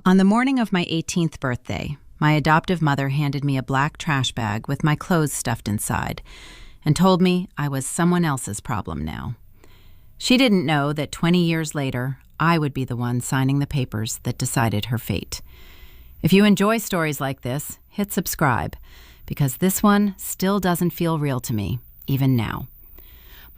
On the morning of my 18th birthday, my adoptive mother handed me a black trash bag with my clothes stuffed inside and told me I was someone else's problem now. She didn't know that 20 years later, I would be the one signing the papers that decided her fate. If you enjoy stories like this, hit subscribe, because this one still doesn't feel real to me, even now.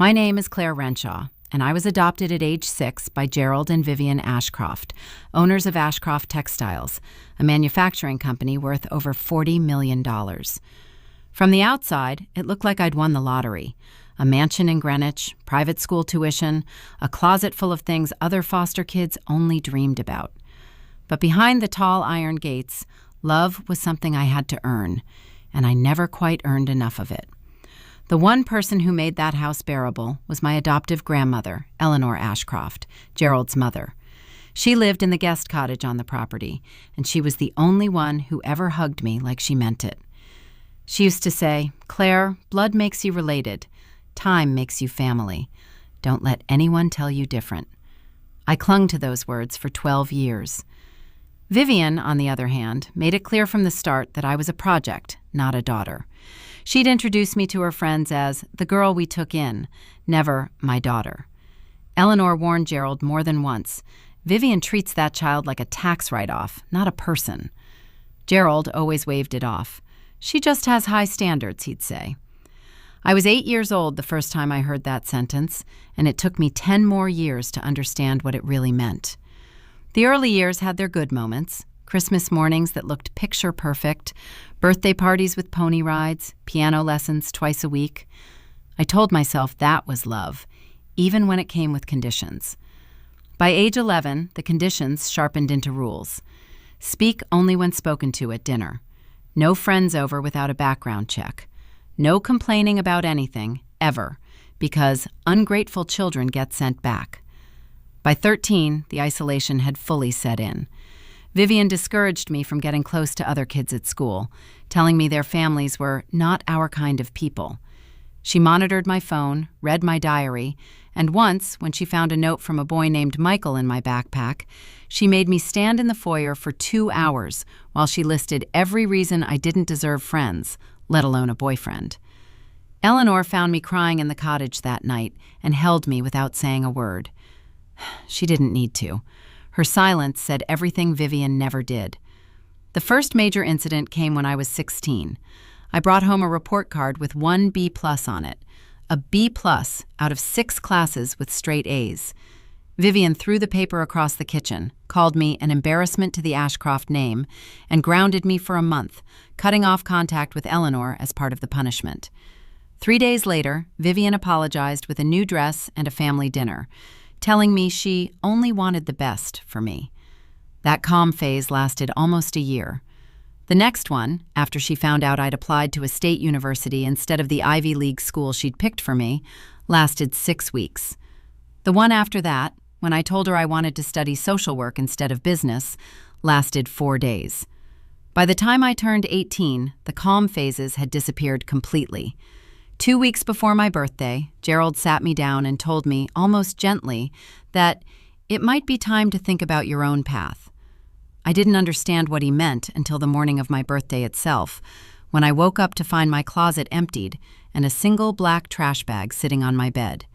My name is Claire Renshaw, and I was adopted at age 6 by Gerald and Vivian Ashcroft, owners of Ashcroft Textiles, a manufacturing company worth over $40 million. From the outside, it looked like I'd won the lottery. A mansion in Greenwich, private school tuition, a closet full of things other foster kids only dreamed about. But behind the tall iron gates, love was something I had to earn, and I never quite earned enough of it. The one person who made that house bearable was my adoptive grandmother, Eleanor Ashcroft, Gerald's mother. She lived in the guest cottage on the property, and she was the only one who ever hugged me like she meant it. She used to say, "Claire, blood makes you related. Time makes you family. Don't let anyone tell you different." I clung to those words for 12 years. Vivian, on the other hand, made it clear from the start that I was a project, not a daughter. She'd introduce me to her friends as the girl we took in, never my daughter. Eleanor warned Gerald more than once, "Vivian treats that child like a tax write-off, not a person." Gerald always waved it off. "She just has high standards," he'd say. I was 8 years old the first time I heard that sentence, and it took me 10 more years to understand what it really meant. The early years had their good moments. Christmas mornings that looked picture perfect, birthday parties with pony rides, piano lessons twice a week. I told myself that was love, even when it came with conditions. By age 11, the conditions sharpened into rules. Speak only when spoken to at dinner. No friends over without a background check. No complaining about anything, ever, because ungrateful children get sent back. By 13, the isolation had fully set in. Vivian discouraged me from getting close to other kids at school, telling me their families were not our kind of people. She monitored my phone, read my diary, and once, when she found a note from a boy named Michael in my backpack, she made me stand in the foyer for 2 hours while she listed every reason I didn't deserve friends, let alone a boyfriend. Eleanor found me crying in the cottage that night and held me without saying a word. She didn't need to. Her silence said everything Vivian never did. The first major incident came when I was 16. I brought home a report card with 1 B+ on it, a B+ out of 6 classes with straight A's. Vivian threw the paper across the kitchen, called me an embarrassment to the Ashcroft name, and grounded me for a month, cutting off contact with Eleanor as part of the punishment. 3 days later, Vivian apologized with a new dress and a family dinner, telling me she only wanted the best for me. That calm phase lasted almost a year. The next one, after she found out I'd applied to a state university instead of the Ivy League school she'd picked for me, lasted 6 weeks. The one after that, when I told her I wanted to study social work instead of business, lasted 4 days. By the time I turned 18, the calm phases had disappeared completely. 2 weeks before my birthday, Gerald sat me down and told me, almost gently, that it might be time to think about your own path. I didn't understand what he meant until the morning of my birthday itself, when I woke up to find my closet emptied and a single black trash bag sitting on my bed.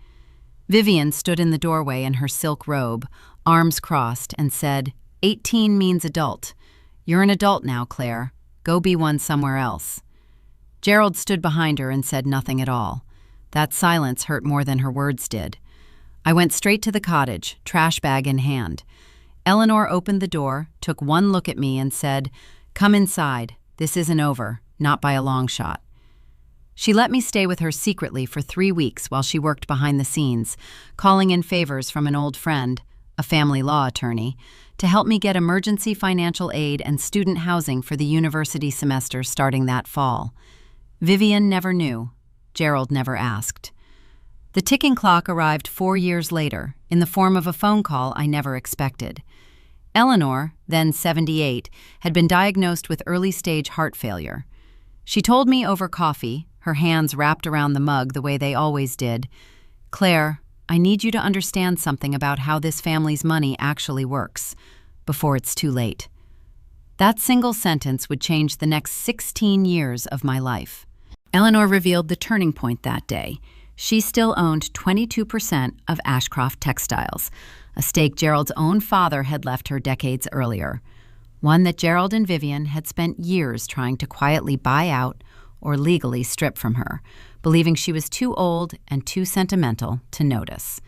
Vivian stood in the doorway in her silk robe, arms crossed, and said, "18 means adult. You're an adult now, Claire. Go be one somewhere else." Gerald stood behind her and said nothing at all. That silence hurt more than her words did. I went straight to the cottage, trash bag in hand. Eleanor opened the door, took one look at me, and said, "Come inside. This isn't over, not by a long shot." She let me stay with her secretly for 3 weeks while she worked behind the scenes, calling in favors from an old friend, a family law attorney, to help me get emergency financial aid and student housing for the university semester starting that fall. Vivian never knew. Gerald never asked. The ticking clock arrived 4 years later, in the form of a phone call I never expected. Eleanor, then 78, had been diagnosed with early-stage heart failure. She told me over coffee, her hands wrapped around the mug the way they always did, "Claire, I need you to understand something about how this family's money actually works, before it's too late." That single sentence would change the next 16 years of my life. Eleanor revealed the turning point that day. She still owned 22% of Ashcroft Textiles, a stake Gerald's own father had left her decades earlier, one that Gerald and Vivian had spent years trying to quietly buy out or legally strip from her, believing she was too old and too sentimental to notice.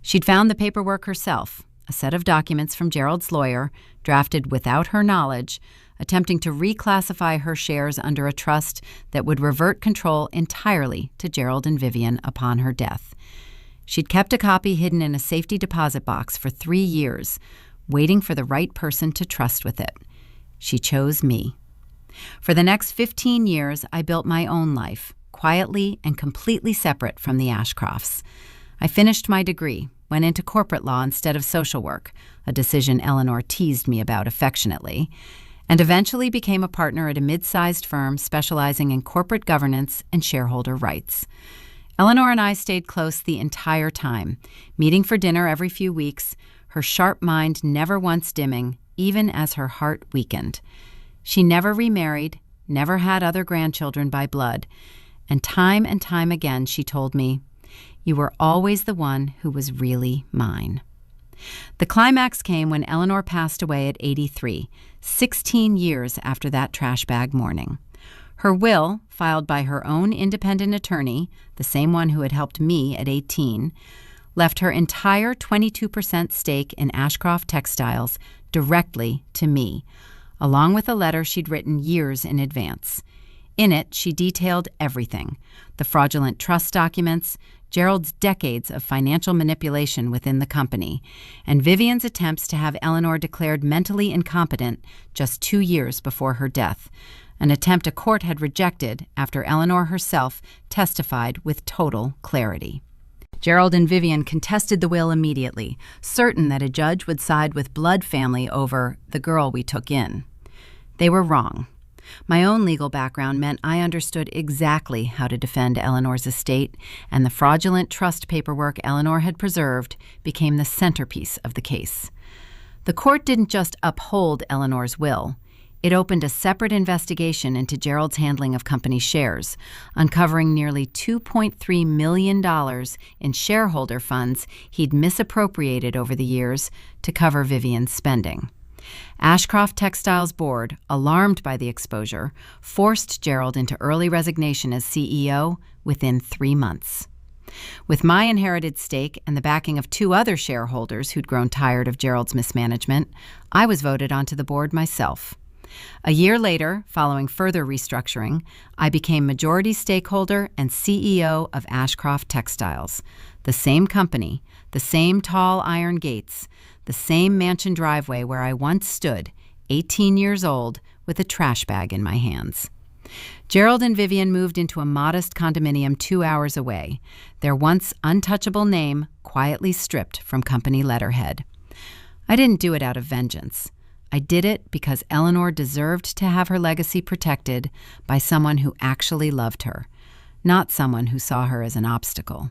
She'd found the paperwork herself, a set of documents from Gerald's lawyer, drafted without her knowledge, attempting to reclassify her shares under a trust that would revert control entirely to Gerald and Vivian upon her death. She'd kept a copy hidden in a safety deposit box for 3 years, waiting for the right person to trust with it. She chose me. For the next 15 years, I built my own life, quietly and completely separate from the Ashcrofts. I finished my degree, went into corporate law instead of social work, a decision Eleanor teased me about affectionately, and eventually became a partner at a mid-sized firm specializing in corporate governance and shareholder rights. Eleanor and I stayed close the entire time, meeting for dinner every few weeks, her sharp mind never once dimming, even as her heart weakened. She never remarried, never had other grandchildren by blood, and time again she told me, "You were always the one who was really mine." The climax came when Eleanor passed away at 83, 16 years after that trash bag morning. Her will, filed by her own independent attorney, the same one who had helped me at 18, left her entire 22% stake in Ashcroft Textiles directly to me, along with a letter she'd written years in advance. In it, she detailed everything: the fraudulent trust documents, Gerald's decades of financial manipulation within the company, and Vivian's attempts to have Eleanor declared mentally incompetent just 2 years before her death, an attempt a court had rejected after Eleanor herself testified with total clarity. Gerald and Vivian contested the will immediately, certain that a judge would side with blood family over the girl we took in. They were wrong. My own legal background meant I understood exactly how to defend Eleanor's estate, and the fraudulent trust paperwork Eleanor had preserved became the centerpiece of the case. The court didn't just uphold Eleanor's will. It opened a separate investigation into Gerald's handling of company shares, uncovering nearly $2.3 million in shareholder funds he'd misappropriated over the years to cover Vivian's spending. Ashcroft Textiles board, alarmed by the exposure, forced Gerald into early resignation as CEO within 3 months. With my inherited stake and the backing of 2 other shareholders who'd grown tired of Gerald's mismanagement, I was voted onto the board myself. A year later, following further restructuring, I became majority stakeholder and CEO of Ashcroft Textiles, the same company, the same tall iron gates, the same mansion driveway where I once stood, 18 years old, with a trash bag in my hands. Gerald and Vivian moved into a modest condominium 2 hours away, their once untouchable name quietly stripped from company letterhead. I didn't do it out of vengeance. I did it because Eleanor deserved to have her legacy protected by someone who actually loved her, not someone who saw her as an obstacle.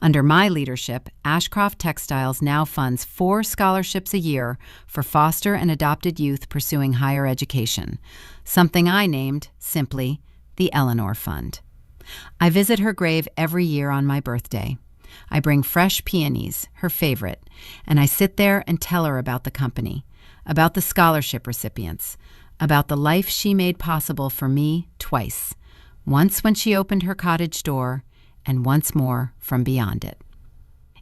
Under my leadership, Ashcroft Textiles now funds 4 scholarships a year for foster and adopted youth pursuing higher education, something I named, simply, the Eleanor Fund. I visit her grave every year on my birthday. I bring fresh peonies, her favorite, and I sit there and tell her about the company, about the scholarship recipients, about the life she made possible for me twice, once when she opened her cottage door, and once more from beyond it.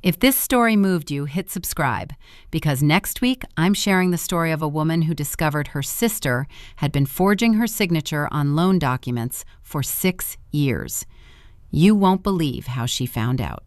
If this story moved you, hit subscribe, because next week I'm sharing the story of a woman who discovered her sister had been forging her signature on loan documents for 6 years. You won't believe how she found out.